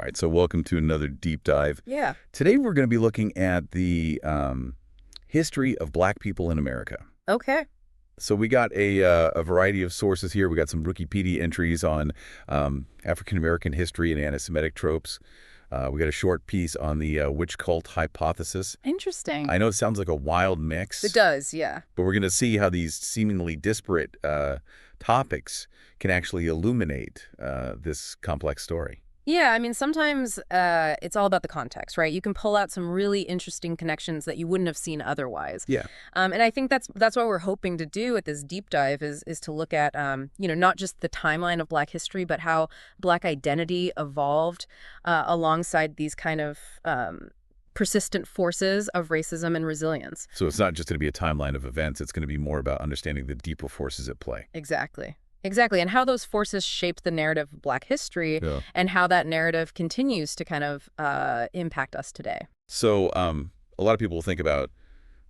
right, so welcome to another deep dive. Yeah. Today we're going to be looking at the history of Black people in America. Okay. So we got a variety of sources here. We got some Wikipedia entries on African-American history and anti-Semitic tropes. We got a short piece on the witch cult hypothesis. Interesting. I know it sounds like a wild mix. It does, yeah. But we're going to see how these seemingly disparate topics can actually illuminate this complex story. Yeah, I mean, sometimes it's all about the context, right? You can pull out some really interesting connections that you wouldn't have seen otherwise. Yeah. And I think that's what we're hoping to do with this deep dive is to look at, not just the timeline of Black history, but how Black identity evolved alongside these kind of persistent forces of racism and resilience. So it's not just going to be a timeline of events. It's going to be more about understanding the deeper forces at play. Exactly. Exactly, and how those forces shaped the narrative of Black history and how that narrative continues to kind of impact us today. So a lot of people think about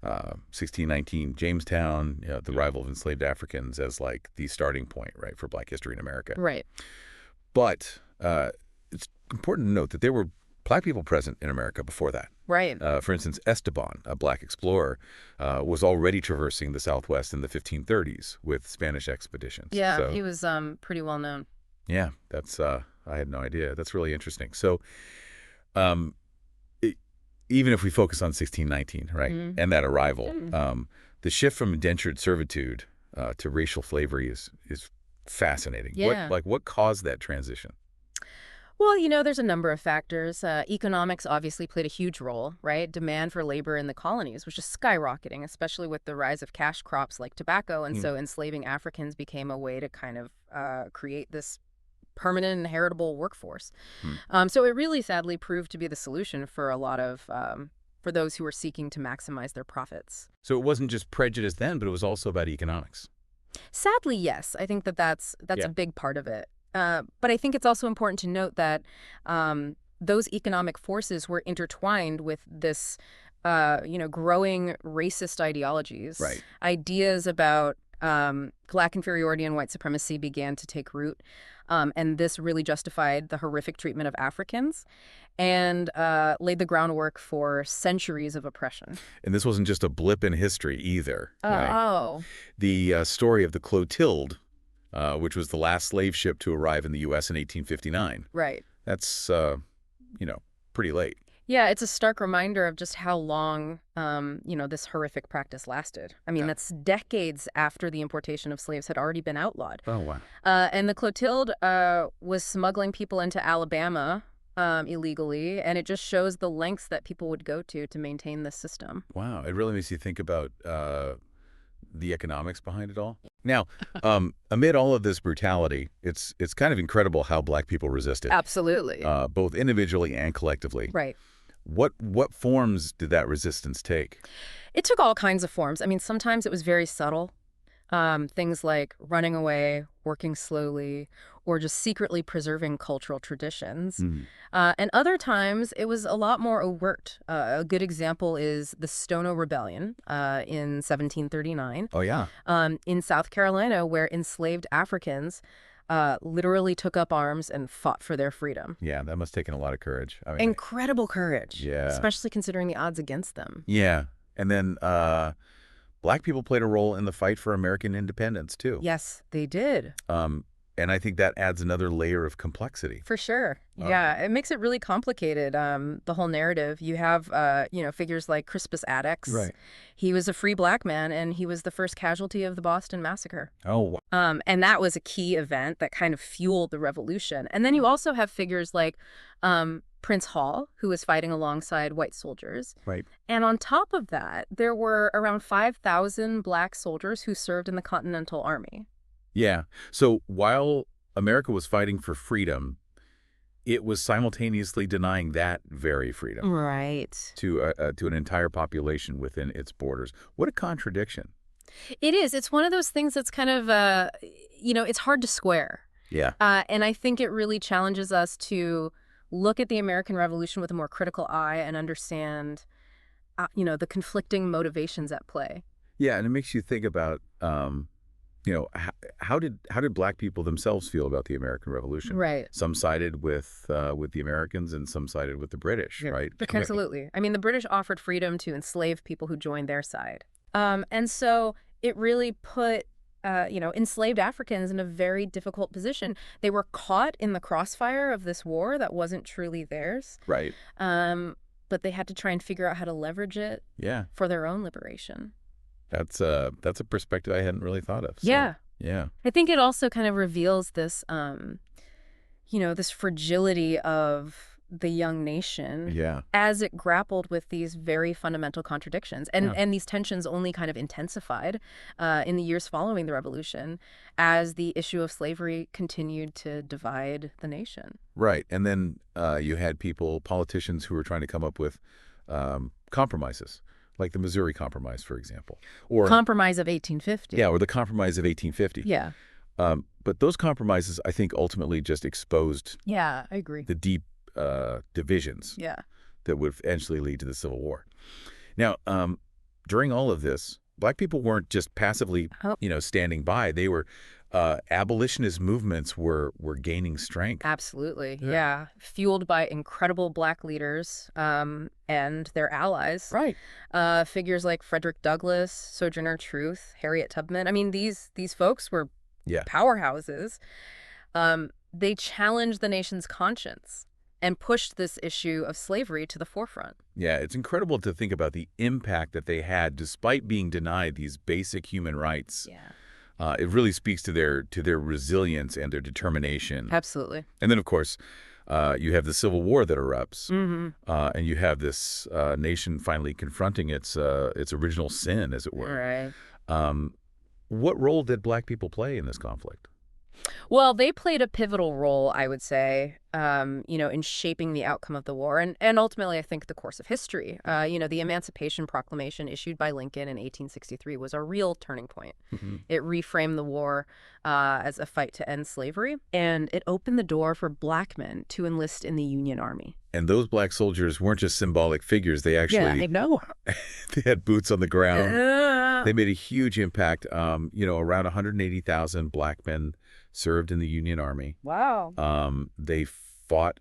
1619 Jamestown, the arrival of enslaved Africans as like the starting point, right, for Black history in America. Right. But it's important to note that there were Black people present in America before that. Right. For instance, Esteban, a Black explorer, was already traversing the Southwest in the 1530s with Spanish expeditions. Yeah, so, he was pretty well known. Yeah, that's I had no idea. That's really interesting. So even if we focus on 1619, right, and that arrival, the shift from indentured servitude to racial slavery is fascinating. Yeah. What caused that transition? Well, there's a number of factors. Economics obviously played a huge role, right? Demand for labor in the colonies was just skyrocketing, especially with the rise of cash crops like tobacco. And so enslaving Africans became a way to kind of create this permanent and heritable workforce. So it really sadly proved to be the solution for a lot of, for those who were seeking to maximize their profits. So it wasn't just prejudice then, but it was also about economics. Sadly, yes. I think that's a big part of it. But I think it's also important to note that those economic forces were intertwined with this, growing racist ideologies. Right. Ideas about Black inferiority and white supremacy began to take root. And this really justified the horrific treatment of Africans and laid the groundwork for centuries of oppression. And this wasn't just a blip in history either. Right? Oh. The story of the Clotilde, which was the last slave ship to arrive in the U.S. in 1859. Right. That's, pretty late. Yeah, it's a stark reminder of just how long, this horrific practice lasted. I mean, that's decades after the importation of slaves had already been outlawed. Oh, wow. And the Clotilde was smuggling people into Alabama illegally, and it just shows the lengths that people would go to maintain this system. Wow. It really makes you think about the economics behind it all. Now, amid all of this brutality, it's kind of incredible how Black people resisted. Absolutely. Both individually and collectively. Right. What forms did that resistance take? It took all kinds of forms. I mean, sometimes it was very subtle. Things like running away, working slowly, or just secretly preserving cultural traditions. And other times, it was a lot more overt. A good example is the Stono Rebellion in 1739. Oh, yeah. In South Carolina, where enslaved Africans literally took up arms and fought for their freedom. Yeah, that must have taken a lot of courage. I mean, incredible courage. Yeah. Especially considering the odds against them. Yeah. And then Black people played a role in the fight for American independence, too. Yes, they did. And I think that adds another layer of complexity. For sure. Yeah, it makes it really complicated, the whole narrative. You have, figures like Crispus Attucks. Right. He was a free Black man, and he was the first casualty of the Boston Massacre. Oh, wow. And that was a key event that kind of fueled the revolution. And then you also have figures like Prince Hall, who was fighting alongside white soldiers. Right. And on top of that, there were around 5,000 Black soldiers who served in the Continental Army. Yeah. So while America was fighting for freedom, it was simultaneously denying that very freedom. Right. To an entire population within its borders. What a contradiction. It is. It's one of those things that's kind of, it's hard to square. Yeah. And I think it really challenges us to look at the American Revolution with a more critical eye and understand, the conflicting motivations at play. Yeah, and it makes you think about How did black people themselves feel about the American Revolution? Right. Some sided with the Americans, and some sided with the British, Yeah, right? absolutely. I mean, the British offered freedom to enslave people who joined their side. And so it really put, enslaved Africans in a very difficult position. They were caught in the crossfire of this war that wasn't truly theirs, Right. but they had to try and figure out how to leverage it Yeah. for their own liberation. That's a perspective I hadn't really thought of. So, Yeah. yeah. I think it also kind of reveals this, this fragility of the young nation Yeah. as it grappled with these very fundamental contradictions. And Yeah. and these tensions only kind of intensified in the years following the revolution as the issue of slavery continued to divide the nation. Right. And then you had politicians who were trying to come up with compromises, like the Missouri Compromise, for example. Or Compromise of 1850. Yeah, or the Compromise of 1850. Yeah. But those compromises, I think, ultimately just exposed Yeah, I agree. the deep divisions Yeah. that would eventually lead to the Civil War. Now, during all of this, black people weren't just passively, Oh. Standing by. They were abolitionist movements were gaining strength. Absolutely. Yeah. Yeah. Fueled by incredible black leaders and their allies. Right. Figures like Frederick Douglass, Sojourner Truth, Harriet Tubman. I mean, these folks were Yeah. powerhouses. They challenged the nation's conscience and pushed this issue of slavery to the forefront. Yeah, it's incredible to think about the impact that they had despite being denied these basic human rights. Yeah. It really speaks to their resilience and their determination. Absolutely. And then, of course, you have the Civil War that erupts, Mm-hmm. and you have this nation finally confronting its original sin, as it were. Right. What role did black people play in this conflict? Well, they played a pivotal role, I would say, in shaping the outcome of the war and ultimately, I think, the course of history. The Emancipation Proclamation issued by Lincoln in 1863 was a real turning point. Mm-hmm. It reframed the war as a fight to end slavery, and it opened the door for black men to enlist in the Union Army. And those black soldiers weren't just symbolic figures. They actually know. they had boots on the ground. Uh, They made a huge impact. Around 180,000 black men served in the Union Army. wow. They fought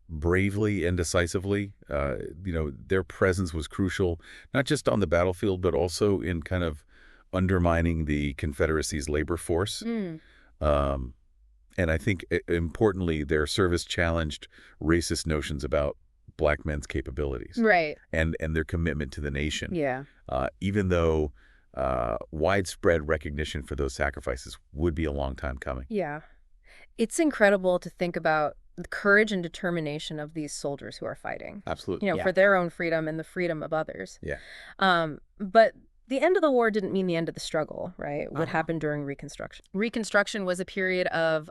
bravely and decisively. Their presence was crucial, not just on the battlefield, but also in kind of undermining the Confederacy's labor force. Mm. And I think, importantly, their service challenged racist notions about black men's capabilities Right. and their commitment to the nation. Yeah. Even though widespread recognition for those sacrifices would be a long time coming. Yeah. It's incredible to think about the courage and determination of these soldiers who are fighting, Absolutely. Yeah. for their own freedom and the freedom of others. Yeah. But the end of the war didn't mean the end of the struggle, right? What Uh-huh. happened during Reconstruction? Reconstruction was a period of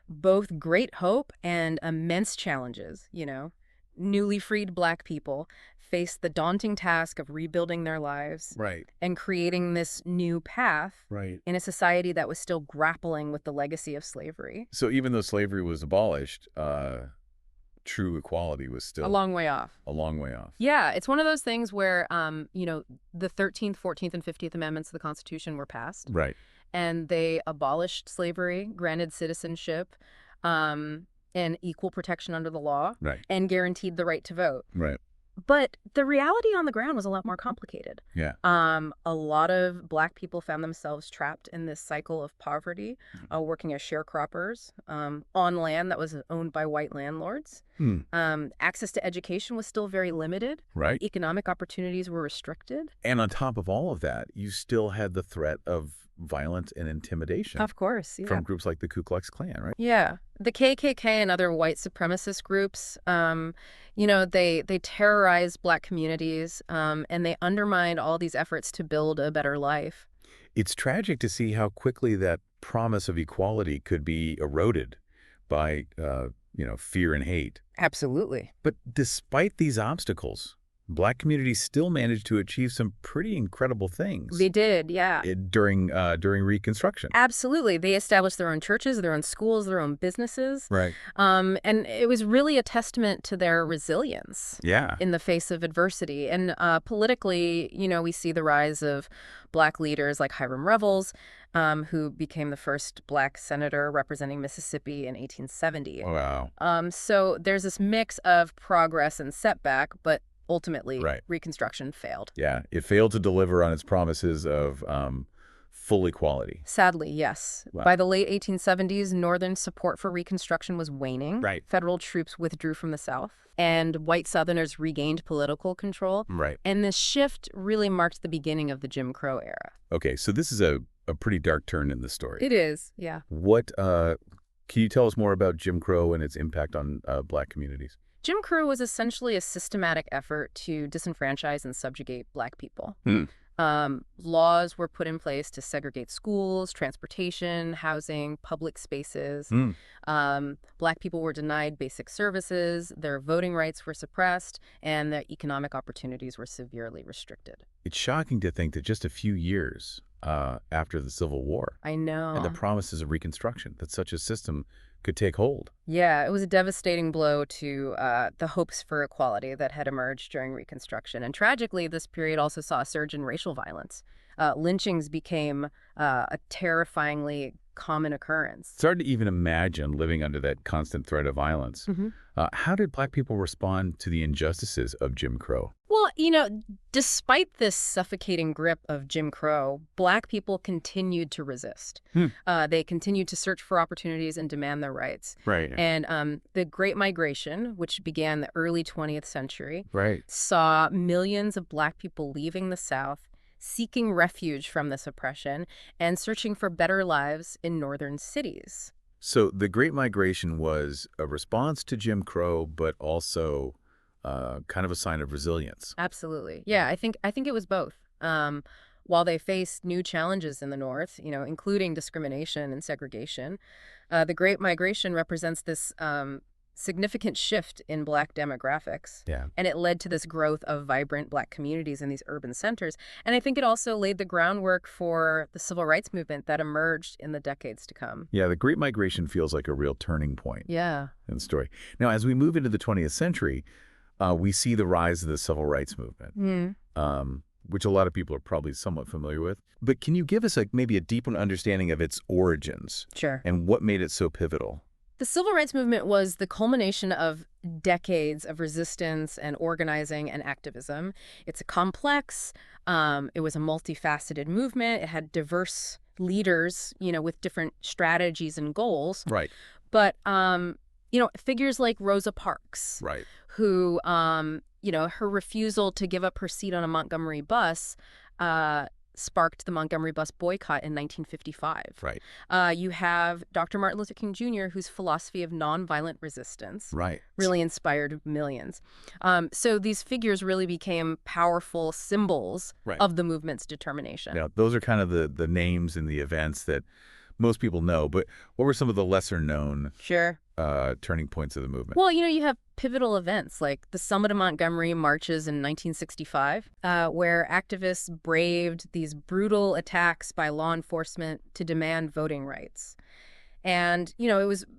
both great hope and immense challenges, Newly freed black people faced the daunting task of rebuilding their lives Right. and creating this new path Right. in a society that was still grappling with the legacy of slavery. So even though slavery was abolished, true equality was still A long way off. a long way off. Yeah, it's one of those things where, the 13th, 14th, and 15th Amendments of the Constitution were passed, Right. and they abolished slavery, granted citizenship, and equal protection under the law, Right. and guaranteed the right to vote. Right. But the reality on the ground was a lot more complicated. Yeah. A lot of black people found themselves trapped in this cycle of poverty, working as sharecroppers on land that was owned by white landlords. Access to education was still very limited. Right. Economic opportunities were restricted. And on top of all of that, you still had the threat of violence and intimidation Of course, yeah. from groups like the Ku Klux Klan, right? Yeah. The KKK and other white supremacist groups, they terrorized black communities and they undermined all these efforts to build a better life. It's tragic to see how quickly that promise of equality could be eroded by, fear and hate. Absolutely. But despite these obstacles, Black communities still managed to achieve some pretty incredible things They did, yeah. during Reconstruction. Absolutely. They established their own churches, their own schools, their own businesses. Right. And it was really a testament to their resilience Yeah. in the face of adversity. And politically, we see the rise of Black leaders like Hiram Revels, who became the first Black senator representing Mississippi in 1870. Wow. So there's this mix of progress and setback, but ultimately, Right. Reconstruction failed. Yeah. It failed to deliver on its promises of full equality. Sadly, yes. Wow. By the late 1870s, Northern support for Reconstruction was waning. Right. Federal troops withdrew from the South, and white Southerners regained political control. Right. And this shift really marked the beginning of the Jim Crow era. Okay, so this is a pretty dark turn in the story. It is, yeah. What can you tell us more about Jim Crow and its impact on Black communities? Jim Crow was essentially a systematic effort to disenfranchise and subjugate Black people. Laws were put in place to segregate schools, transportation, housing, public spaces. Black people were denied basic services, their voting rights were suppressed, and their economic opportunities were severely restricted. It's shocking to think that just a few years after the Civil War I know. and the promises of Reconstruction, that such a system could take hold. Yeah, it was a devastating blow to the hopes for equality that had emerged during Reconstruction. And tragically, this period also saw a surge in racial violence. Lynchings became a terrifyingly common occurrence. It's hard to even imagine living under that constant threat of violence. How did Black people respond to the injustices of Jim Crow? Well, despite this suffocating grip of Jim Crow, Black people continued to resist. They continued to search for opportunities and demand their rights. Right. And the Great Migration, which began the early 20th century, Right. saw millions of Black people leaving the South, seeking refuge from this oppression, and searching for better lives in northern cities. So the Great Migration was a response to Jim Crow, but also kind of a sign of resilience. Absolutely. Yeah, I think it was both. While they faced new challenges in the North, including discrimination and segregation, the Great Migration represents this significant shift in Black demographics. Yeah. And it led to this growth of vibrant Black communities in these urban centers. And I think it also laid the groundwork for the civil rights movement that emerged in the decades to come. Yeah, the Great Migration feels like a real turning point Yeah. in the story. Now, as we move into the 20th century, we see the rise of the civil rights movement, which a lot of people are probably somewhat familiar with. But can you give us maybe a deeper understanding of its origins? Sure. And what made it so pivotal? The civil rights movement was the culmination of decades of resistance and organizing and activism. It's a complex, it was a multifaceted movement. It had diverse leaders, with different strategies and goals. Right. But, figures like Rosa Parks, Right. who, her refusal to give up her seat on a Montgomery bus sparked the Montgomery bus boycott in 1955. Right. You have Dr. Martin Luther King Jr., whose philosophy of nonviolent resistance Right. really inspired millions. So these figures really became powerful symbols Right. of the movement's determination. Yeah, those are kind of the names and the events that most people know. But what were some of the lesser known Sure. turning points of the movement? Well, you have pivotal events like the Summit of Montgomery marches in 1965, where activists braved these brutal attacks by law enforcement to demand voting rights. And,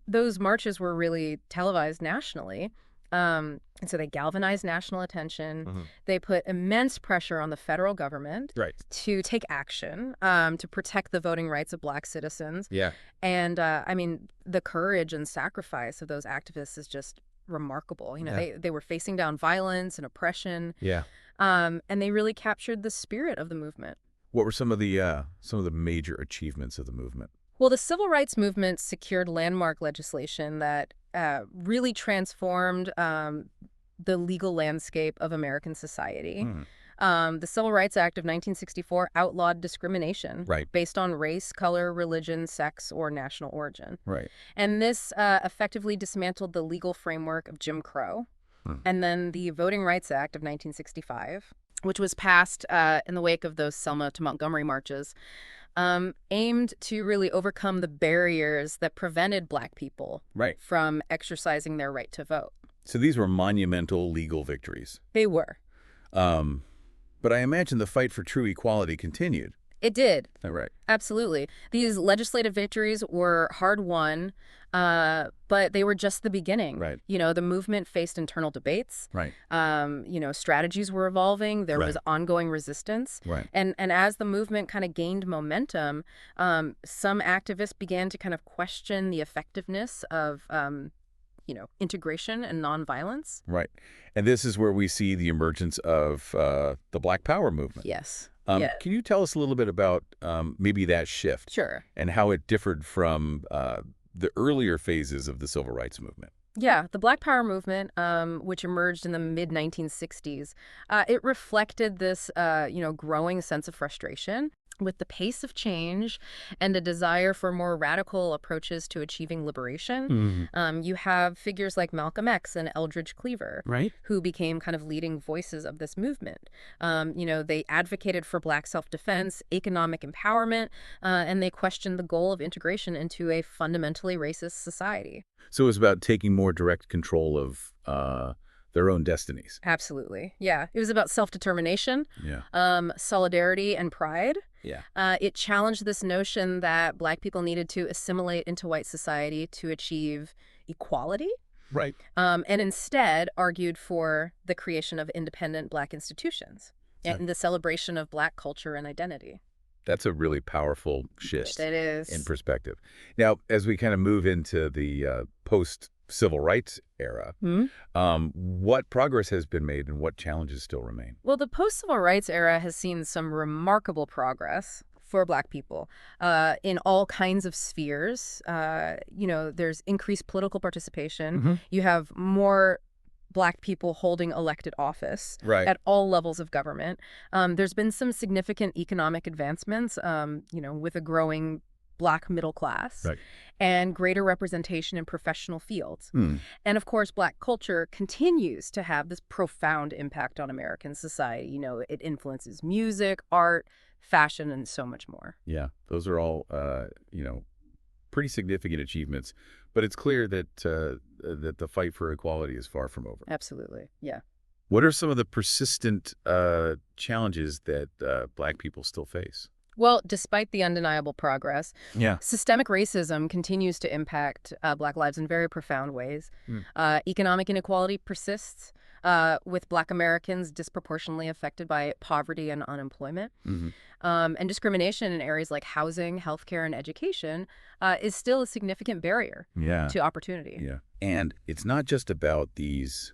those marches were really televised nationally. And so they galvanized national attention. They put immense pressure on the federal government Right. to take action to protect the voting rights of Black citizens. Yeah. And, the courage and sacrifice of those activists is just remarkable. They were facing down violence and oppression. Yeah. And they really captured the spirit of the movement. What were some of the major achievements of the movement? Well, the civil rights movement secured landmark legislation that really transformed the legal landscape of American society. The Civil Rights Act of 1964 outlawed discrimination Right. based on race, color, religion, sex, or national origin. Right. And this effectively dismantled the legal framework of Jim Crow. And then the Voting Rights Act of 1965, which was passed in the wake of those Selma to Montgomery marches, aimed to really overcome the barriers that prevented Black people Right. from exercising their right to vote. So these were monumental legal victories. They were. Um, but I imagine the fight for true equality continued. It did. All right. Absolutely. These legislative victories were hard-won, but they were just the beginning. Right. The movement faced internal debates. Right. Strategies were evolving. There was Right. ongoing resistance. Right. And as the movement kind of gained momentum, some activists began to kind of question the effectiveness of, integration and nonviolence. Right. And this is where we see the emergence of the Black Power movement. Yes. Can you tell us a little bit about maybe that shift Sure. and how it differed from the earlier phases of the civil rights movement? Yeah, the Black Power movement, which emerged in the mid-1960s, it reflected this, growing sense of frustration with the pace of change and a desire for more radical approaches to achieving liberation. You have figures like Malcolm X and Eldridge Cleaver, Right. who became kind of leading voices of this movement. They advocated for Black self-defense, economic empowerment, and they questioned the goal of integration into a fundamentally racist society. So it was about taking more direct control of their own destinies. Absolutely. Yeah. It was about self-determination, Yeah. solidarity, and pride. Yeah. It challenged this notion that Black people needed to assimilate into white society to achieve equality, Right. and instead argued for the creation of independent Black institutions and the celebration of Black culture and identity. That's a really powerful shift It is. in perspective. Now, as we kind of move into the post-civil rights era, what progress has been made and what challenges still remain? Well, the post-civil rights era has seen some remarkable progress for Black people in all kinds of spheres. There's increased political participation. You have more Black people holding elected office Right. at all levels of government. There's been some significant economic advancements, with a growing Black middle class, Right. and greater representation in professional fields. Hmm. And of course, Black culture continues to have this profound impact on American society. It influences music, art, fashion, and so much more. Yeah, those are all, pretty significant achievements. But it's clear that that the fight for equality is far from over. Absolutely. Yeah. What are some of the persistent challenges that Black people still face? Well, despite the undeniable progress, Yeah. systemic racism continues to impact Black lives in very profound ways. Economic inequality persists, with Black Americans disproportionately affected by poverty and unemployment. And discrimination in areas like housing, healthcare, and education is still a significant barrier Yeah. to opportunity. Yeah. And it's not just about these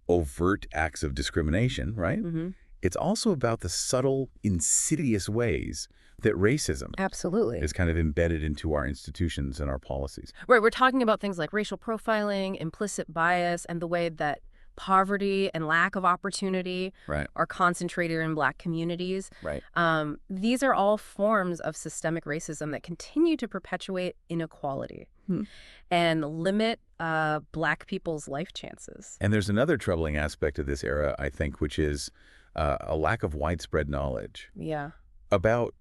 overt acts of discrimination, right? It's also about the subtle, insidious ways that racism Absolutely. is kind of embedded into our institutions and our policies. Right, we're talking about things like racial profiling, implicit bias, and the way that poverty and lack of opportunity Right. are concentrated in Black communities. Right. These are all forms of systemic racism that continue to perpetuate inequality and limit Black people's life chances. And there's another troubling aspect of this era, I think, which is a lack of widespread knowledge Yeah, about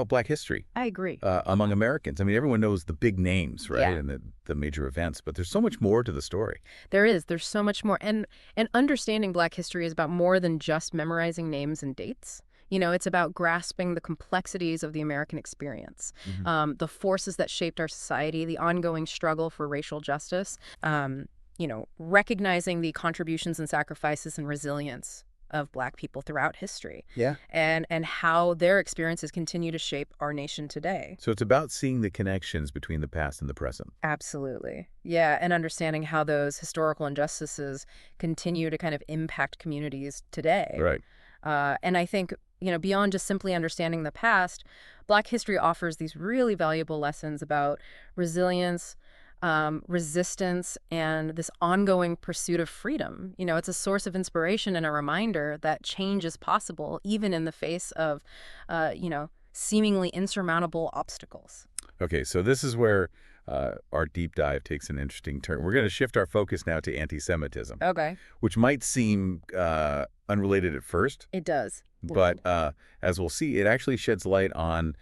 Black history I agree. among Americans. I mean, everyone knows the big names, right, Yeah. and the major events, but there's so much more to the story. There's so much more. And understanding Black history is about more than just memorizing names and dates. It's about grasping the complexities of the American experience, the forces that shaped our society, the ongoing struggle for racial justice, recognizing the contributions and sacrifices and resilience of Black people throughout history. Yeah. And how their experiences continue to shape our nation today. So it's about seeing the connections between the past and the present. Absolutely. Yeah, and understanding how those historical injustices continue to kind of impact communities today. Right. And I think, beyond just simply understanding the past, Black history offers these really valuable lessons about resilience, resistance, and this ongoing pursuit of freedom. It's a source of inspiration and a reminder that change is possible, even in the face of, seemingly insurmountable obstacles. Okay, so this is where our deep dive takes an interesting turn. We're going to shift our focus now to anti-Semitism, Okay. which might seem unrelated at first, It does. but as we'll see, it actually sheds light on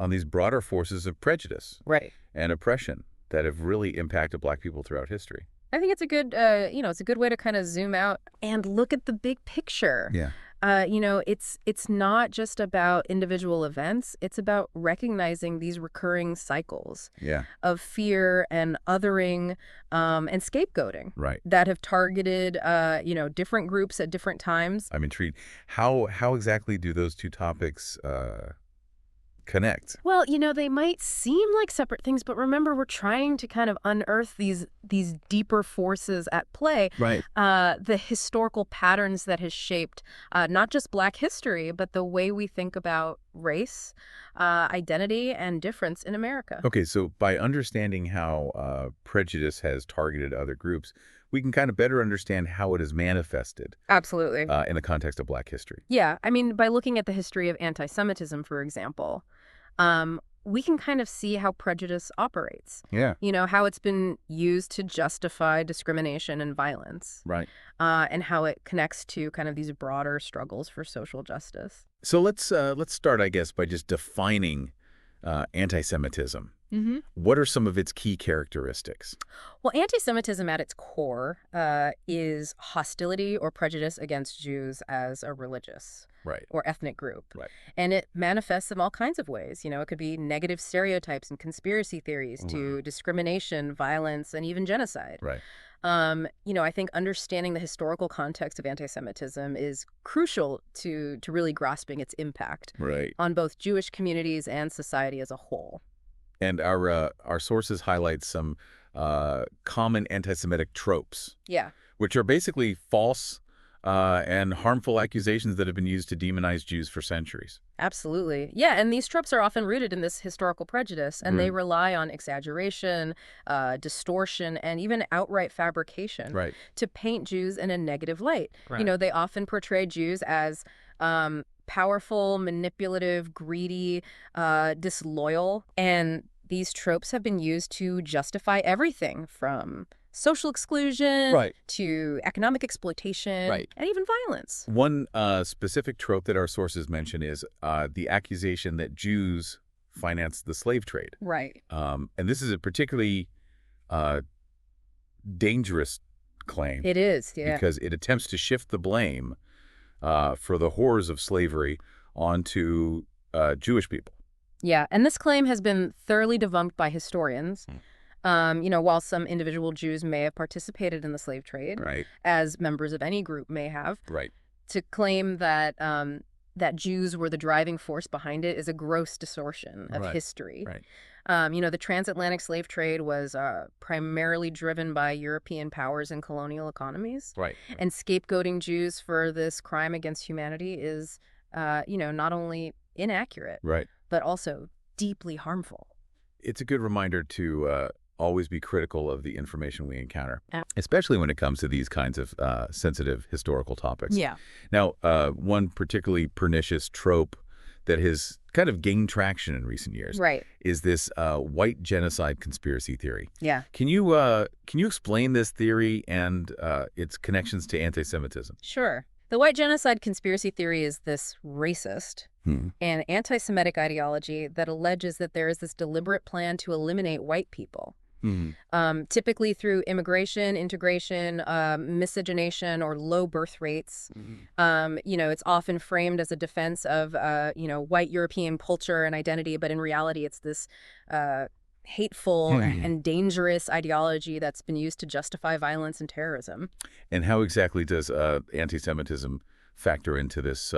these broader forces of prejudice Right. and oppression that have really impacted Black people throughout history. I think it's a good, it's a good way to kind of zoom out and look at the big picture. Yeah. It's not just about individual events. It's about recognizing these recurring cycles Yeah. of fear and othering and scapegoating Right. that have targeted, different groups at different times. I'm intrigued. How exactly do those two topics connect? Well, they might seem like separate things, but remember, we're trying to kind of unearth these deeper forces at play. Right. The historical patterns that has shaped not just Black history, but the way we think about race, identity, and difference in America. Okay, so by understanding how prejudice has targeted other groups, we can kind of better understand how it is manifested Absolutely. in the context of Black history. Yeah, I mean, by looking at the history of anti-Semitism, for example, we can kind of see how prejudice operates. Yeah. How it's been used to justify discrimination and violence, Right. and how it connects to kind of these broader struggles for social justice. So let's start, I guess, by just defining anti-Semitism. Mm-hmm. What are some of its key characteristics? Well, anti-Semitism at its core is hostility or prejudice against Jews as a religious Right. or ethnic group. Right. And it manifests in all kinds of ways. It could be negative stereotypes and conspiracy theories to discrimination, violence, and even genocide. Right. I think understanding the historical context of anti-Semitism is crucial to really grasping its impact Right. on both Jewish communities and society as a whole. And our sources highlight some common anti-Semitic tropes, Yeah. which are basically false and harmful accusations that have been used to demonize Jews for centuries. Absolutely. Yeah, and these tropes are often rooted in this historical prejudice, and they rely on exaggeration, distortion, and even outright fabrication Right. to paint Jews in a negative light. Right. They often portray Jews as powerful, manipulative, greedy, disloyal, and these tropes have been used to justify everything from social exclusion Right. to economic exploitation Right. and even violence. One specific trope that our sources mention is the accusation that Jews financed the slave trade. Right. And this is a particularly dangerous claim It is, yeah. because it attempts to shift the blame for the horrors of slavery onto Jewish people. Yeah, and this claim has been thoroughly debunked by historians. While some individual Jews may have participated in the slave trade, Right. as members of any group may have, Right. to claim that that Jews were the driving force behind it is a gross distortion of Right. history. Right. The transatlantic slave trade was primarily driven by European powers and colonial economies. Right. And scapegoating Jews for this crime against humanity is, not only inaccurate, Right. but also deeply harmful. It's a good reminder to always be critical of the information we encounter, Ab- especially when it comes to these kinds of sensitive historical topics. Yeah. Now, one particularly pernicious trope that has kind of gained traction in recent years Right. is this white genocide conspiracy theory. Yeah. Can you explain this theory and its connections to anti-Semitism? Sure. The white genocide conspiracy theory is this racist and anti-Semitic ideology that alleges that there is this deliberate plan to eliminate white people. Typically through immigration, integration, miscegenation, or low birth rates. It's often framed as a defense of, white European culture and identity, but in reality, it's this hateful and dangerous ideology that's been used to justify violence and terrorism. And how exactly does anti-Semitism factor into this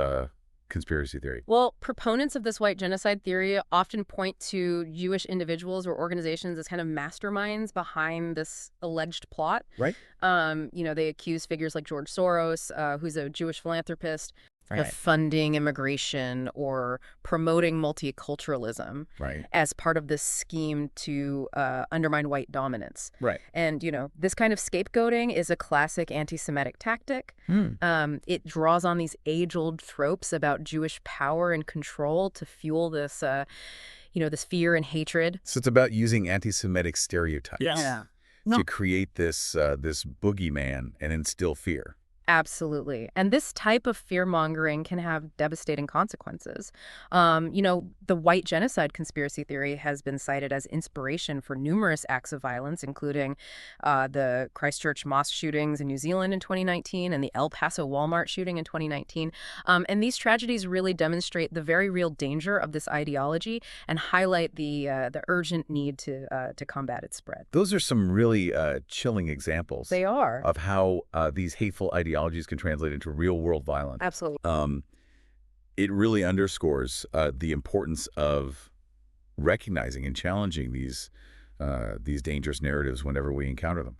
conspiracy theory? Well, proponents of this white genocide theory often point to Jewish individuals or organizations as kind of masterminds behind this alleged plot. Right. They accuse figures like George Soros, who's a Jewish philanthropist, of Right. funding immigration or promoting multiculturalism Right. as part of this scheme to undermine white dominance. Right. And, this kind of scapegoating is a classic anti-Semitic tactic. It draws on these age-old tropes about Jewish power and control to fuel this, this fear and hatred. So it's about using anti-Semitic stereotypes Yeah. to create this this boogeyman and instill fear. Absolutely. And this type of fear-mongering can have devastating consequences. The white genocide conspiracy theory has been cited as inspiration for numerous acts of violence, including the Christchurch mosque shootings in New Zealand in 2019 and the El Paso Walmart shooting in 2019. And these tragedies really demonstrate the very real danger of this ideology and highlight the urgent need to combat its spread. Those are some really chilling examples They are. of how these hateful ideologies can translate into real-world violence. Absolutely. It really underscores the importance of recognizing and challenging these dangerous narratives whenever we encounter them.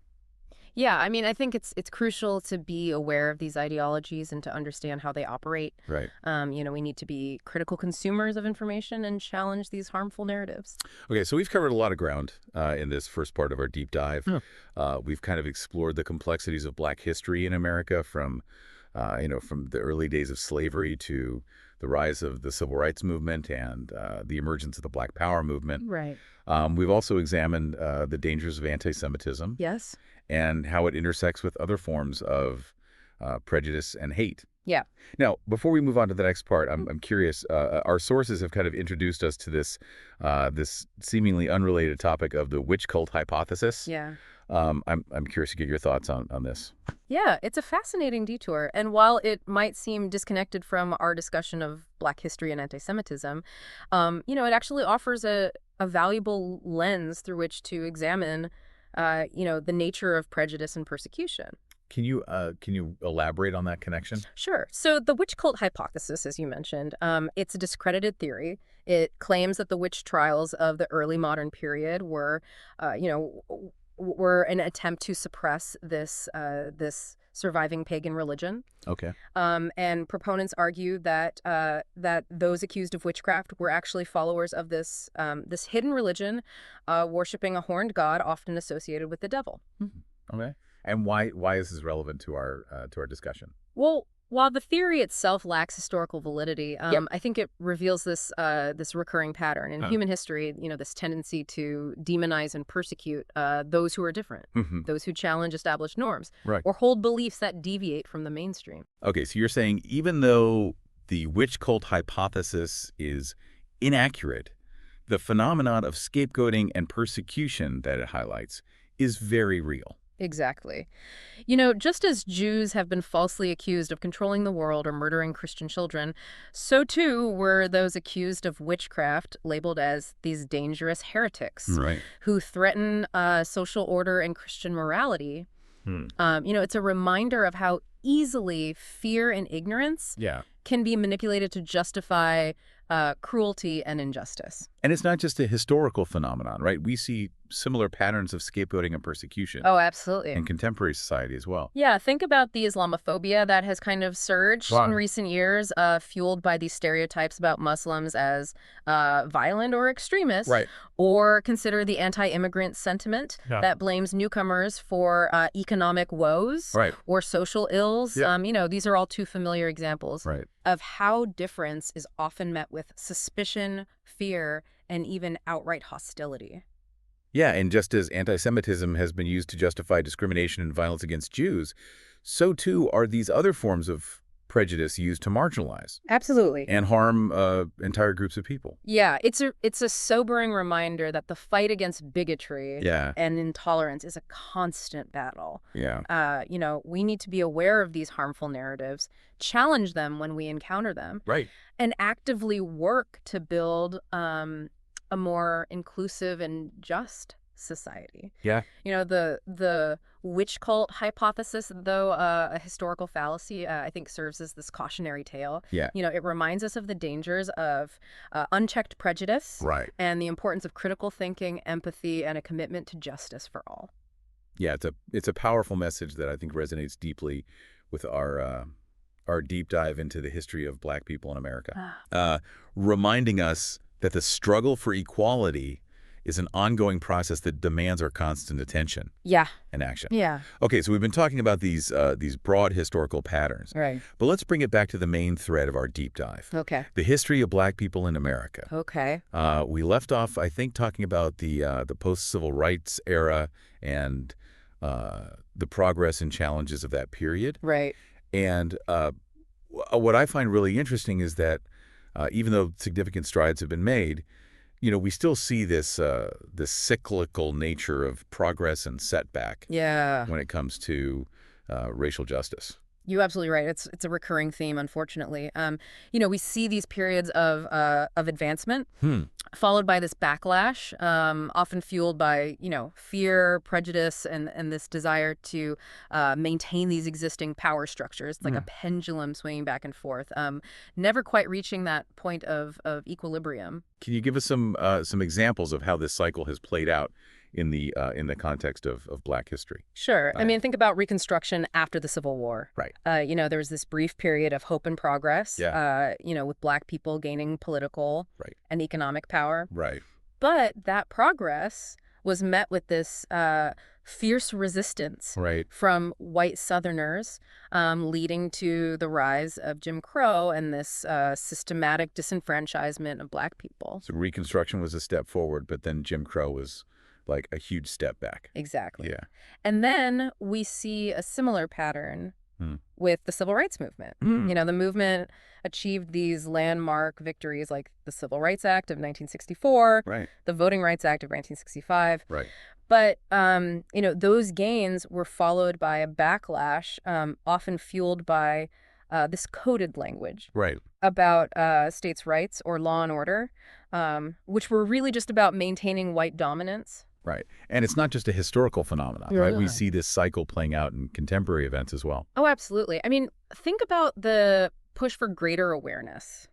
Yeah, I mean, I think it's crucial to be aware of these ideologies and to understand how they operate. Right. We need to be critical consumers of information and challenge these harmful narratives. Okay, so we've covered a lot of ground in this first part of our deep dive. We've kind of explored the complexities of Black history in America from the early days of slavery to the rise of the Civil Rights Movement and the emergence of the Black Power movement. Right. We've also examined the dangers of anti-Semitism. Yes. And how it intersects with other forms of prejudice and hate. Yeah. Now, before we move on to the next part, I'm curious. Our sources have kind of introduced us to this seemingly unrelated topic of the witch cult hypothesis. Yeah. I'm curious to get your thoughts on this. Yeah, it's a fascinating detour. And while it might seem disconnected from our discussion of Black history and anti-Semitism, it actually offers a valuable lens through which to examine the nature of prejudice and persecution. Can you elaborate on that connection? Sure. So the witch cult hypothesis, as you mentioned, it's a discredited theory. It claims that the witch trials of the early modern period were an attempt to suppress this surviving pagan religion. Okay. And proponents argue that those accused of witchcraft were actually followers of this hidden religion, worshiping a horned god often associated with the devil. Okay. And why is this relevant to our discussion? Well, while the theory itself lacks historical validity, I think it reveals this recurring pattern in human history. This tendency to demonize and persecute those who are different, those who challenge established norms, or hold beliefs that deviate from the mainstream. Okay, so you're saying even though the witch cult hypothesis is inaccurate, the phenomenon of scapegoating and persecution that it highlights is very real. Exactly. Just as Jews have been falsely accused of controlling the world or murdering Christian children, so too were those accused of witchcraft labeled as these dangerous heretics who threaten social order and Christian morality. It's a reminder of how easily fear and ignorance can be manipulated to justify cruelty and injustice. And it's not just a historical phenomenon, right? We see similar patterns of scapegoating and persecution. Oh, absolutely. In contemporary society as well. Yeah, think about the Islamophobia that has kind of surged in recent years, fueled by these stereotypes about Muslims as violent or extremist. Or consider the anti-immigrant sentiment that blames newcomers for economic woes or social ills. These are all too familiar examples of how difference is often met with suspicion, fear, and even outright hostility. Yeah, and just as anti-Semitism has been used to justify discrimination and violence against Jews, so too are these other forms of prejudice used to marginalize. Absolutely. And harm entire groups of people. Yeah, it's a sobering reminder that the fight against bigotry and intolerance is a constant battle. We need to be aware of these harmful narratives, challenge them when we encounter them, and actively work to build a more inclusive and just society. The witch cult hypothesis, though a historical fallacy, I think serves as this cautionary tale. It reminds us of the dangers of unchecked prejudice and the importance of critical thinking, empathy, and a commitment to justice for all. Yeah, it's a powerful message that I think resonates deeply with our deep dive into the history of Black people in America, reminding us that the struggle for equality is an ongoing process that demands our constant attention and action. Okay, so we've been talking about these broad historical patterns. But let's bring it back to the main thread of our deep dive. The history of Black people in America. We left off, I think, talking about the post-civil rights era and the progress and challenges of that period. And what I find really interesting is that even though significant strides have been made, we still see this cyclical nature of progress and setback Yeah. when it comes to racial justice. You're absolutely right. It's a recurring theme, unfortunately. We see these periods of advancement Hmm. followed by this backlash, often fueled by, fear, prejudice, and this desire to maintain these existing power structures. It's like a Hmm. pendulum swinging back and forth, never quite reaching that point of equilibrium. Can you give us some examples of how this cycle has played out in the context of Black history? Sure. I mean, think about Reconstruction after the Civil War. Right. There was this brief period of hope and progress, Yeah. with Black people gaining political Right. and economic power. Right. But that progress was met with this fierce resistance Right. from white Southerners, leading to the rise of Jim Crow and this systematic disenfranchisement of Black people. So Reconstruction was a step forward, but then Jim Crow was like a huge step back. Exactly. Yeah. And then we see a similar pattern Hmm. with the Civil Rights Movement. Hmm. The movement achieved these landmark victories like the Civil Rights Act of 1964, Right. the Voting Rights Act of 1965. Right. But, those gains were followed by a backlash, often fueled by this coded language Right. about states' rights or law and order, which were really just about maintaining white dominance. Right. And it's not just a historical phenomenon, right? We Yeah. see this cycle playing out in contemporary events as well. Oh, absolutely. I mean, think about the push for greater awareness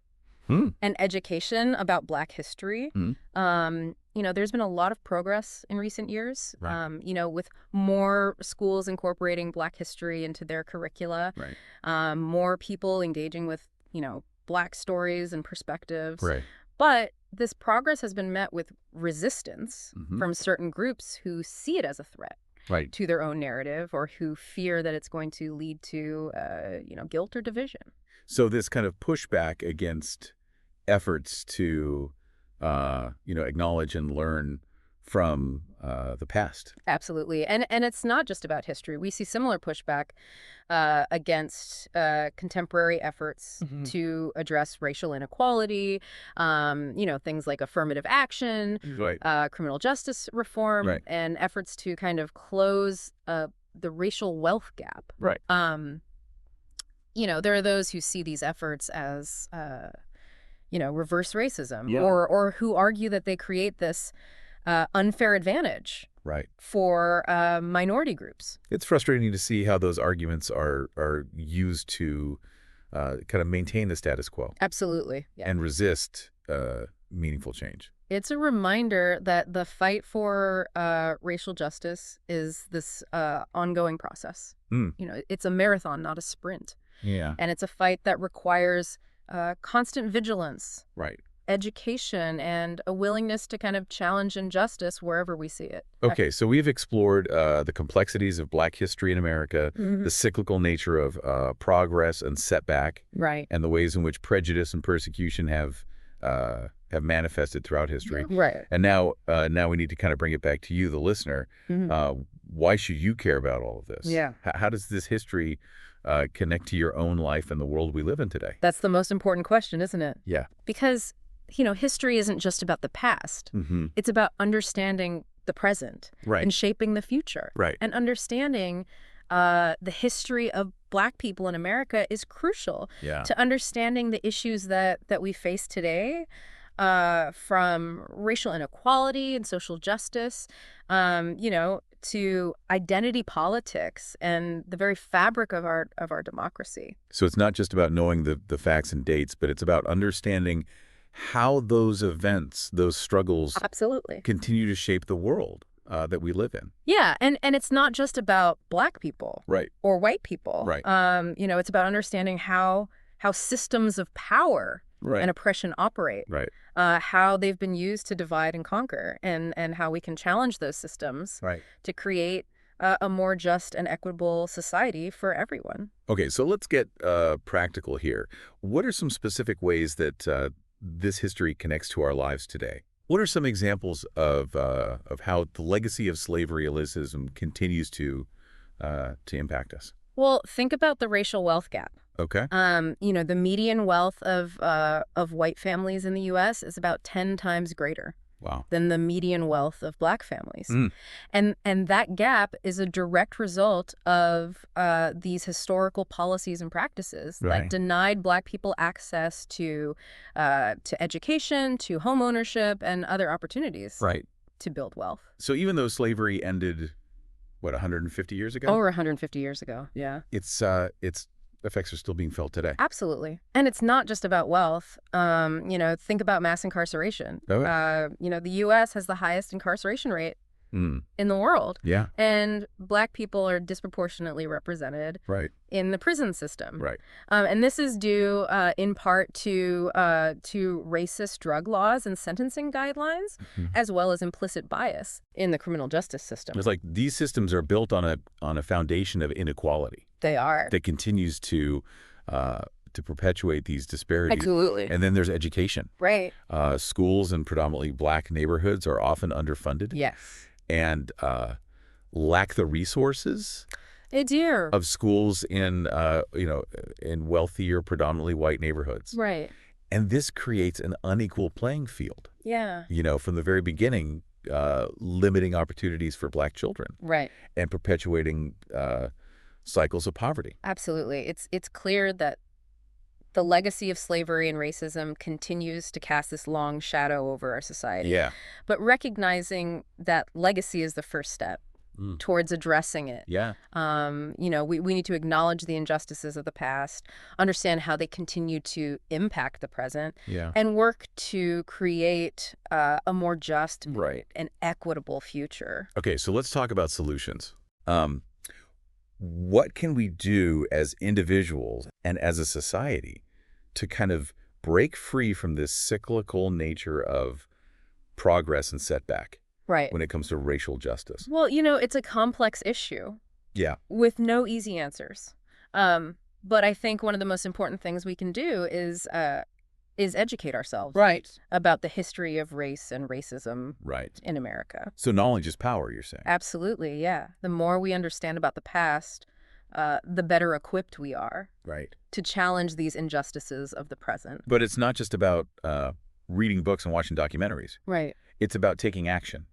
Hmm. and education about Black history. Hmm. There's been a lot of progress in recent years, Right. with more schools incorporating Black history into their curricula, Right. more people engaging with, Black stories and perspectives. Right. But this progress has been met with resistance Mhm. from certain groups who see it as a threat Right. to their own narrative or who fear that it's going to lead to, guilt or division. So this kind of pushback against efforts to, acknowledge and learn from the past. Absolutely. And it's not just about history. We see similar pushback against contemporary efforts Mhm. to address racial inequality, things like affirmative action, Right. criminal justice reform, Right. and efforts to kind of close the racial wealth gap. Right. There are those who see these efforts as, reverse racism, Yeah. or who argue that they create this unfair advantage Right. for minority groups. It's frustrating to see how those arguments are used to kind of maintain the status quo Absolutely. Yeah. and resist meaningful change. It's a reminder that the fight for racial justice is this ongoing process. Mm. It's a marathon, not a sprint. Yeah. And it's a fight that requires constant vigilance, Right. education, and a willingness to kind of challenge injustice wherever we see it. Okay, so we've explored the complexities of Black history in America, Mhm. the cyclical nature of progress and setback, Right. and the ways in which prejudice and persecution have manifested throughout history. Right. And now we need to kind of bring it back to you, the listener. Mhm. Why should you care about all of this? Yeah. How does this history connect to your own life and the world we live in today? That's the most important question, isn't it? Yeah. Because, history isn't just about the past. Mm-hmm. It's about understanding the present Right. and shaping the future. Right. And understanding the history of Black people in America is crucial Yeah. to understanding the issues that we face today, from racial inequality and social justice, to identity politics and the very fabric of our democracy. So it's not just about knowing the facts and dates, but it's about understanding how those events, those struggles, Absolutely. continue to shape the world that we live in. Yeah, and it's not just about Black people Right. or white people. Right. It's about understanding how systems of power Right. and oppression operate, Right. how they've been used to divide and conquer, and how we can challenge those systems Right. to create a more just and equitable society for everyone. Okay, so let's get practical here. What are some specific ways that this history connects to our lives today? What are some examples of how the legacy of slavery elitism continues to impact us? Well, think about the racial wealth gap. Okay. The median wealth of white families in the U.S. is about 10 times greater Wow. than the median wealth of black families. Mm. And that gap is a direct result of these historical policies and practices that Right. denied black people access to education, to home ownership, and other opportunities Right. to build wealth. So even though slavery ended, what, 150 years ago? Over 150 years ago, yeah. Its effects are still being felt today. Absolutely. And it's not just about wealth. Think about mass incarceration. Oh, yeah. The U.S. has the highest incarceration rate Mm. in the world. Yeah. And black people are disproportionately represented Right. in the prison system. Right. And this is due in part to racist drug laws and sentencing guidelines, as well as implicit bias in the criminal justice system. It's like these systems are built on a foundation of inequality They are. that continues to perpetuate these disparities. Absolutely. And then there's education. Right. Schools in predominantly black neighborhoods are often underfunded. Yes. And lack the resources They do. of schools in wealthier, predominantly white neighborhoods. Right. And this creates an unequal playing field, Yeah. from the very beginning, limiting opportunities for black children Right. and perpetuating cycles of poverty. Absolutely. It's clear that the legacy of slavery and racism continues to cast this long shadow over our society. Yeah. But recognizing that legacy is the first step towards addressing it. Yeah. We need to acknowledge the injustices of the past, understand how they continue to impact the present, Yeah. and work to create a more just Right. and equitable future. Okay, so let's talk about solutions. What can we do as individuals and as a society to kind of break free from this cyclical nature of progress and setback Right. when it comes to racial justice? Well, it's a complex issue Yeah. with no easy answers. But I think one of the most important things we can do is educate ourselves Right. about the history of race and racism Right. in America. So knowledge is power, you're saying? Absolutely, yeah. The more we understand about the past, the better equipped we are Right. to challenge these injustices of the present. But it's not just about reading books and watching documentaries. Right. It's about taking action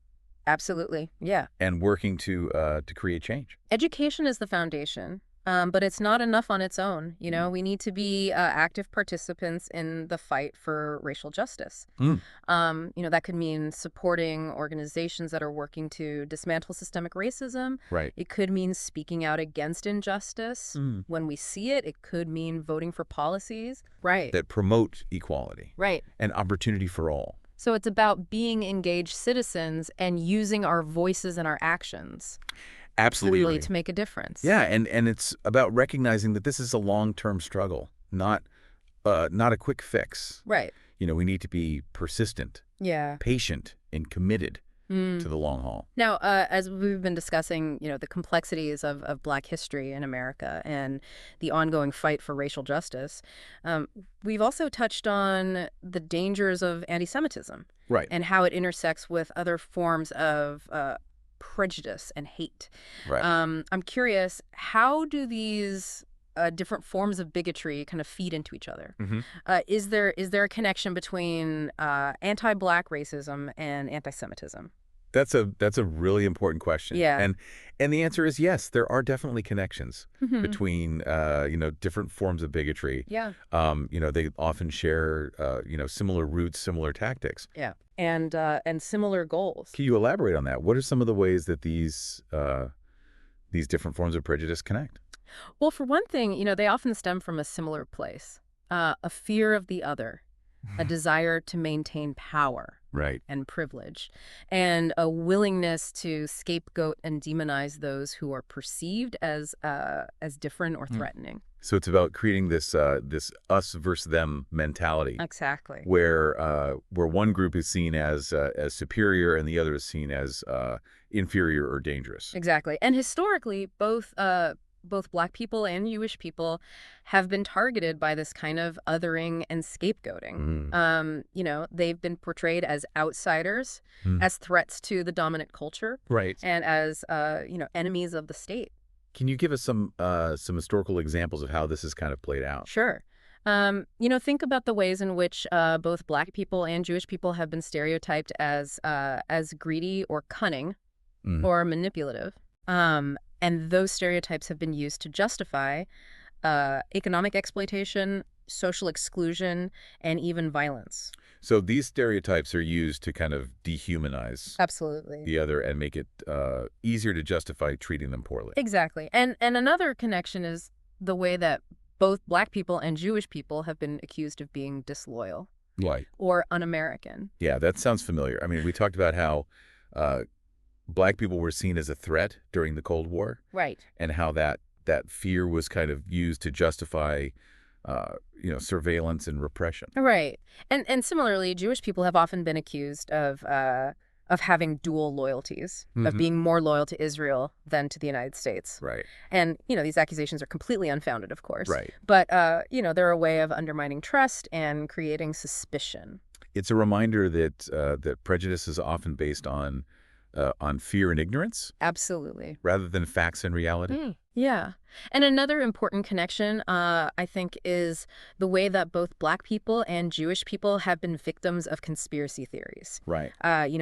Absolutely, yeah. and working to create change. Education is the foundation. But it's not enough on its own. We need to be active participants in the fight for racial justice. That could mean supporting organizations that are working to dismantle systemic racism. Right. It could mean speaking out against injustice when we see it. It could mean voting for policies. Right. That promote equality Right. and opportunity for all. So it's about being engaged citizens and using our voices and our actions. Absolutely. Really to make a difference. Yeah, and it's about recognizing that this is a long-term struggle, not a quick fix. Right. We need to be persistent, Yeah. patient, and committed to the long haul. Now, as we've been discussing, the complexities of Black history in America and the ongoing fight for racial justice, we've also touched on the dangers of anti-Semitism. Right. And how it intersects with other forms of prejudice and hate. Right. I'm curious, how do these different forms of bigotry kind of feed into each other? Is there a connection between anti-Black racism and anti-Semitism? That's a really important question. Yeah. And the answer is yes, there are definitely connections between different forms of bigotry. Yeah. They often share similar roots, similar tactics. Yeah. And similar goals. Can you elaborate on that? What are some of the ways that these different forms of prejudice connect? Well, for one thing, they often stem from a similar place, a fear of the other, a desire to maintain power. Right. And privilege, and a willingness to scapegoat and demonize those who are perceived as different or threatening. So it's about creating this us versus them mentality. Exactly. Where one group is seen as superior and the other is seen as inferior or dangerous. Exactly. And historically, both Black people and Jewish people have been targeted by this kind of othering and scapegoating. They've been portrayed as outsiders, as threats to the dominant culture, Right. and as enemies of the state. Can you give us some historical examples of how this has kind of played out? Sure. Think about the ways in which both Black people and Jewish people have been stereotyped as greedy or cunning Mm. or manipulative. And those stereotypes have been used to justify economic exploitation, social exclusion, and even violence. So these stereotypes are used to kind of dehumanize Absolutely. the other and make it easier to justify treating them poorly. Exactly. And another connection is the way that both Black people and Jewish people have been accused of being disloyal Right. or un-American. Yeah, that sounds familiar. I mean, we talked about how uh, Black people were seen as a threat during the Cold War, Right. and how that fear was kind of used to justify, surveillance and repression. Right. And similarly, Jewish people have often been accused of having dual loyalties, of Hmm. being more loyal to Israel than to the United States. Right. And, these accusations are completely unfounded, of course. Right. But, they're a way of undermining trust and creating suspicion. It's a reminder that prejudice is often based on fear and ignorance Absolutely. rather than facts and reality. Yeah. And another important connection, I think, is the way that both Black people and Jewish people have been victims of conspiracy theories. Right.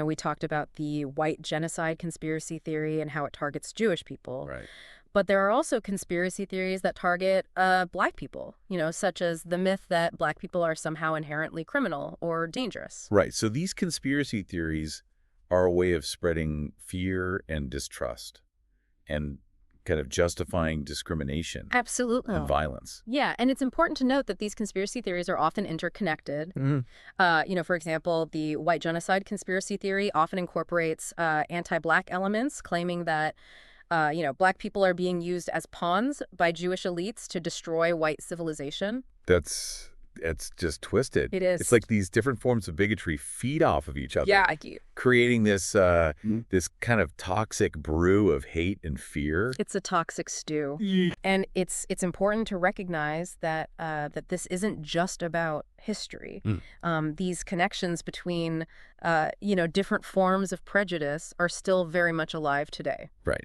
We talked about the white genocide conspiracy theory and how it targets Jewish people. Right. But there are also conspiracy theories that target Black people, such as the myth that Black people are somehow inherently criminal or dangerous. Right. So these conspiracy theories are a way of spreading fear and distrust and kind of justifying discrimination Absolutely. and violence. Yeah, and it's important to note that these conspiracy theories are often interconnected. For example, the white genocide conspiracy theory often incorporates anti-Black elements, claiming that, Black people are being used as pawns by Jewish elites to destroy white civilization. It's just twisted. It is. It's like these different forms of bigotry feed off of each other. Yeah, I get. Creating this this kind of toxic brew of hate and fear. It's a toxic stew. And it's important to recognize that that this isn't just about history. These connections between different forms of prejudice are still very much alive today. Right.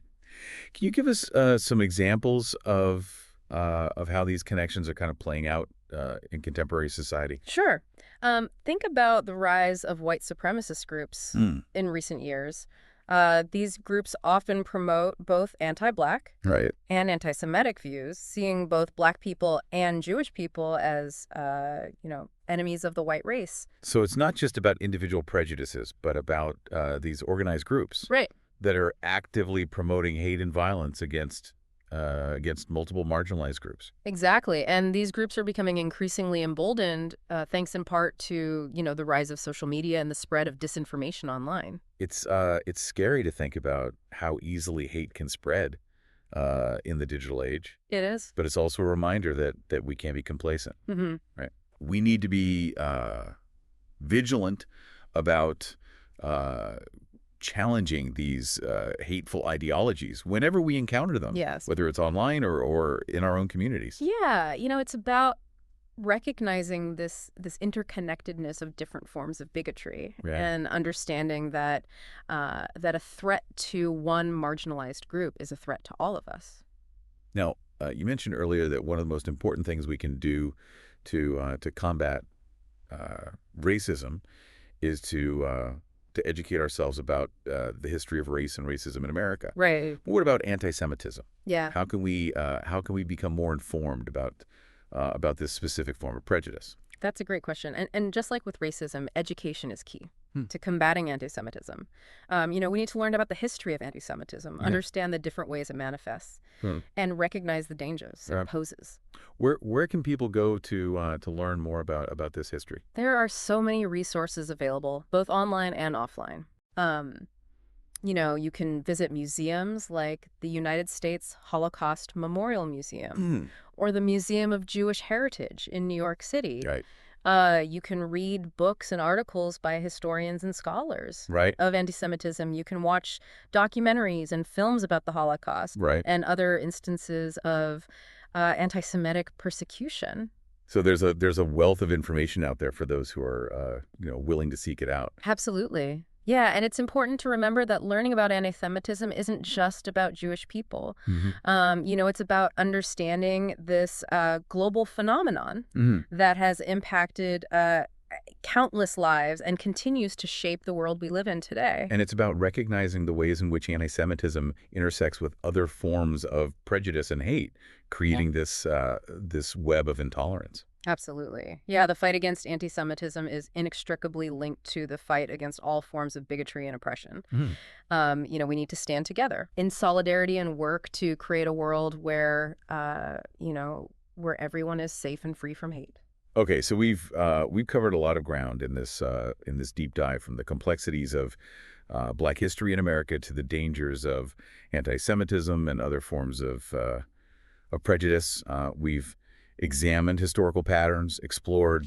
Can you give us some examples of how these connections are kind of playing out in contemporary society? Sure. Think about the rise of white supremacist groups in recent years. These groups often promote both anti-Black Right. and anti-Semitic views, seeing both Black people and Jewish people as, enemies of the white race. So it's not just about individual prejudices, but about these organized groups Right. that are actively promoting hate and violence against multiple marginalized groups. Exactly. And these groups are becoming increasingly emboldened, thanks in part to, the rise of social media and the spread of disinformation online. It's scary to think about how easily hate can spread in the digital age, It is. but it's also a reminder that we can't be complacent. Mm-hmm. Right? We need to be vigilant about challenging these hateful ideologies whenever we encounter them, Yes. whether it's online or in our own communities. Yeah. It's about recognizing this interconnectedness of different forms of bigotry Yeah. and understanding that that a threat to one marginalized group is a threat to all of us. Now, you mentioned earlier that one of the most important things we can do to combat racism is to educate ourselves about the history of race and racism in America. Right. What about anti-Semitism? Yeah. How can we become more informed about this specific form of prejudice? That's a great question. And just like with racism, education is key Hmm. to combating anti-Semitism. We need to learn about the history of anti-Semitism, Yeah. understand the different ways it manifests, and recognize the dangers Yeah. it poses. Where can people go to learn more about this history? There are so many resources available, both online and offline. You can visit museums like the United States Holocaust Memorial Museum or the Museum of Jewish Heritage in New York City. Right. You can read books and articles by historians and scholars Right. of anti-Semitism. You can watch documentaries and films about the Holocaust Right. and other instances of anti-Semitic persecution. So there's a wealth of information out there for those who are willing to seek it out. Absolutely. Yeah, and it's important to remember that learning about anti-Semitism isn't just about Jewish people. Hmm. It's about understanding this global phenomenon Hmm. that has impacted countless lives and continues to shape the world we live in today. And it's about recognizing the ways in which anti-Semitism intersects with other forms of prejudice and hate, Yeah. creating this web of intolerance. Absolutely. Yeah, the fight against anti-Semitism is inextricably linked to the fight against all forms of bigotry and oppression. Mhm. We need to stand together in solidarity and work to create a world where, where everyone is safe and free from hate. Okay, so we've covered a lot of ground in this deep dive, from the complexities of Black history in America to the dangers of anti-Semitism and other forms of prejudice. We've examined historical patterns, explored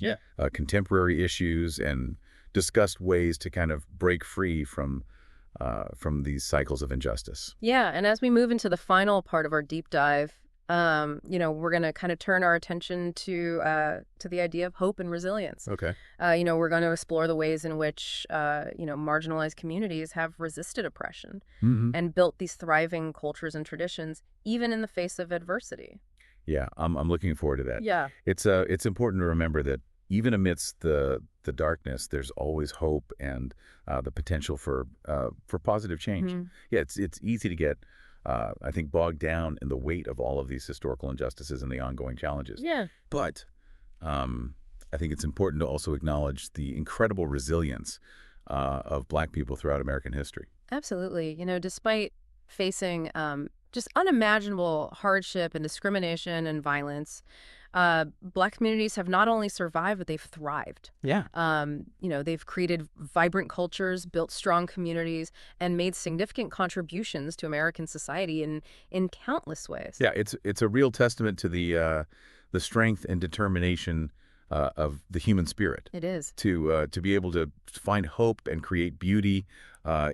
contemporary issues, and discussed ways to kind of break free from these cycles of injustice. Yeah, and as we move into the final part of our deep dive, we're going to kind of turn our attention to the idea of hope and resilience. Okay. We're going to explore the ways in which marginalized communities have resisted oppression Hmm. and built these thriving cultures and traditions, even in the face of adversity. Yeah, I'm looking forward to that. Yeah. It's important to remember that even amidst the darkness, there's always hope and the potential for positive change. Mhm. Yeah, it's easy to get I think bogged down in the weight of all of these historical injustices and the ongoing challenges. Yeah. But um, I think it's important to also acknowledge the incredible resilience of Black people throughout American history. Absolutely. Despite facing just unimaginable hardship and discrimination and violence, Black communities have not only survived, but they've thrived. Yeah. They've created vibrant cultures, built strong communities, and made significant contributions to American society in countless ways. Yeah, it's a real testament to the strength and determination of the human spirit It is. to be able to find hope and create beauty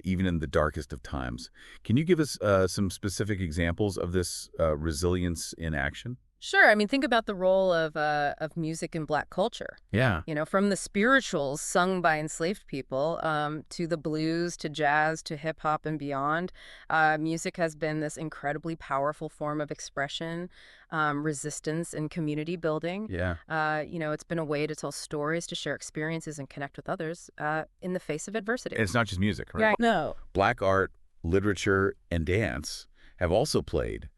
even in the darkest of times. Can you give us some specific examples of this resilience in action? Sure. I mean, think about the role of music in Black culture. Yeah. From the spirituals sung by enslaved people to the blues, to jazz, to hip hop and beyond. Music has been this incredibly powerful form of expression, resistance, and community building. Yeah. It's been a way to tell stories, to share experiences, and connect with others in the face of adversity. And it's not just music, right? Yeah. No. Black art, literature, and dance have also played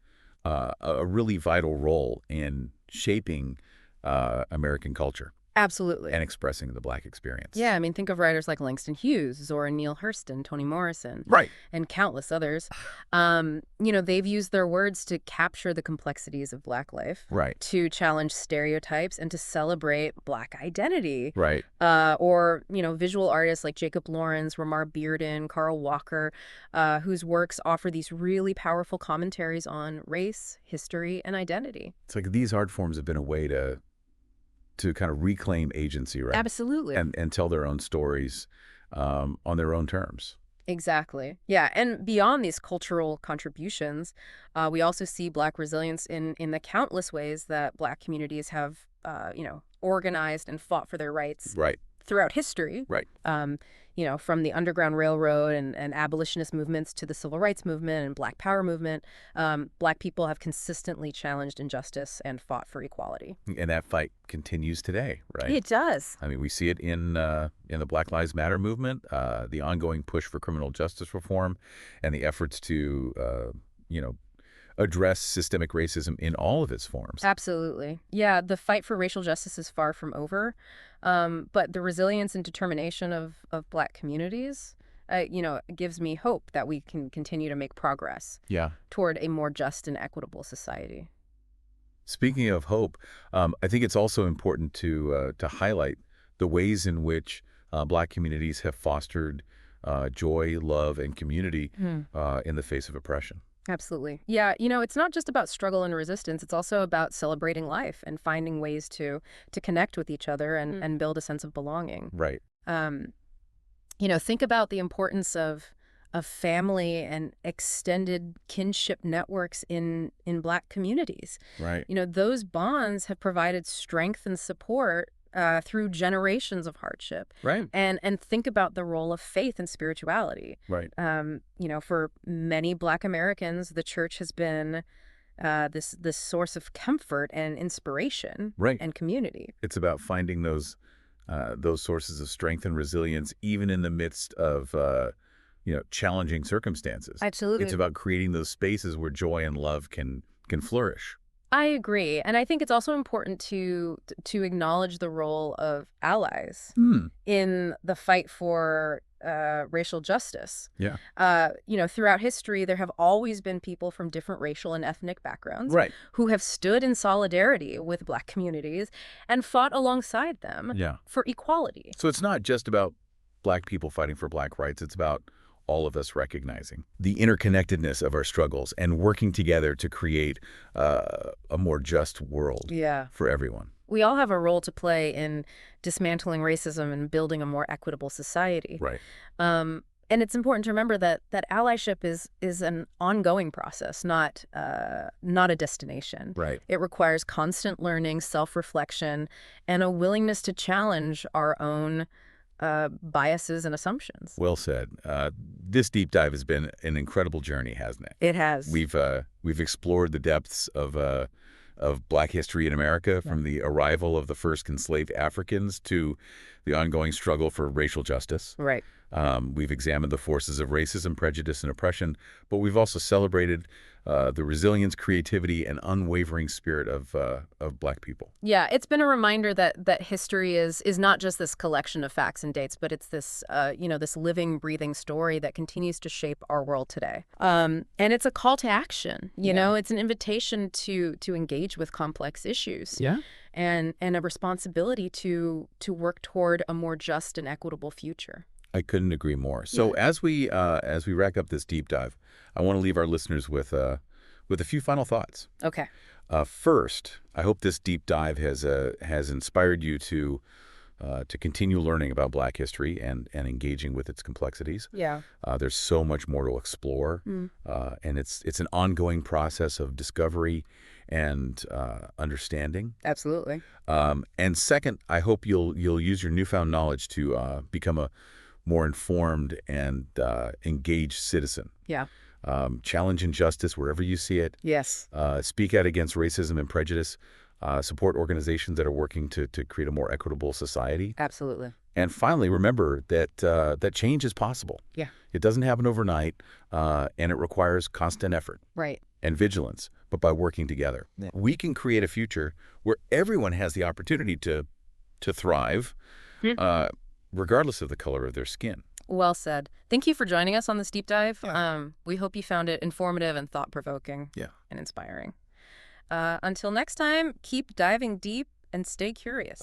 a really vital role in shaping American culture Absolutely. and expressing the Black experience. Yeah, I mean, think of writers like Langston Hughes, Zora Neale Hurston, Toni Morrison, Right. and countless others. They've used their words to capture the complexities of Black life, Right. to challenge stereotypes, and to celebrate Black identity. Right. Visual artists like Jacob Lawrence, Ramar Bearden, Carl Walker, whose works offer these really powerful commentaries on race, history, and identity. It's like these art forms have been a way to kind of reclaim agency, right? Absolutely. And tell their own stories on their own terms. Exactly. Yeah, and beyond these cultural contributions, we also see Black resilience in the countless ways that Black communities have, organized and fought for their rights Right. throughout history. Right. From the Underground Railroad and abolitionist movements to the Civil Rights Movement and Black Power movement, Black people have consistently challenged injustice and fought for equality. And that fight continues today, right? It does. I mean, we see it in the Black Lives Matter movement, the ongoing push for criminal justice reform, and the efforts to, address systemic racism in all of its forms. Absolutely. Yeah, the fight for racial justice is far from over, but the resilience and determination of Black communities, gives me hope that we can continue to make progress Yeah. toward a more just and equitable society. Speaking of hope, I think it's also important to highlight the ways in which Black communities have fostered joy, love, and community in the face of oppression. Absolutely. Yeah, it's not just about struggle and resistance. It's also about celebrating life and finding ways to connect with each other and build a sense of belonging. Right. Think about the importance of family and extended kinship networks in Black communities. Right. Those bonds have provided strength and support through generations of hardship. Right. And think about the role of faith and spirituality. Right. For many Black Americans, the church has been this source of comfort and inspiration Right. and community. It's about finding those sources of strength and resilience, even in the midst of challenging circumstances. Absolutely. It's about creating those spaces where joy and love can flourish. I agree. And I think it's also important to acknowledge the role of allies in the fight for racial justice. Yeah. Throughout history, there have always been people from different racial and ethnic backgrounds Right. who have stood in solidarity with Black communities and fought alongside them for equality. So it's not just about Black people fighting for Black rights. It's about all of us recognizing the interconnectedness of our struggles and working together to create a more just world for everyone. We all have a role to play in dismantling racism and building a more equitable society. Right. And it's important to remember that allyship is an ongoing process, not a destination. Right. It requires constant learning, self-reflection, and a willingness to challenge our own biases and assumptions. Well said. This deep dive has been an incredible journey, hasn't it? It has. We've explored the depths of Black history in America, from the arrival of the first enslaved Africans to the ongoing struggle for racial justice. Right. We've examined the forces of racism, prejudice, and oppression, but we've also celebrated the resilience, creativity, and unwavering spirit of Black people. Yeah, it's been a reminder that history is not just this collection of facts and dates, but it's this this living, breathing story that continues to shape our world today. And it's a call to action. It's an invitation to engage with complex issues. Yeah. And a responsibility to work toward a more just and equitable future. I couldn't agree more. So as we rack up this deep dive, I want to leave our listeners with a few final thoughts. Okay. First, I hope this deep dive has inspired you to continue learning about Black history and engaging with its complexities. Yeah. There's so much more to explore, and it's an ongoing process of discovery and understanding. Absolutely. And second, I hope you'll use your newfound knowledge to become a more informed and engaged citizen. Yeah. Challenge injustice wherever you see it. Yes. Speak out against racism and prejudice. Support organizations that are working to create a more equitable society. Absolutely. And finally, remember that change is possible. Yeah. It doesn't happen overnight, and it requires constant effort. Right. And vigilance, but by working together. Yeah. We can create a future where everyone has the opportunity to thrive, regardless of the color of their skin. Well said. Thank you for joining us on this deep dive. Yeah. We hope you found it informative and thought-provoking and inspiring. Until next time, keep diving deep and stay curious.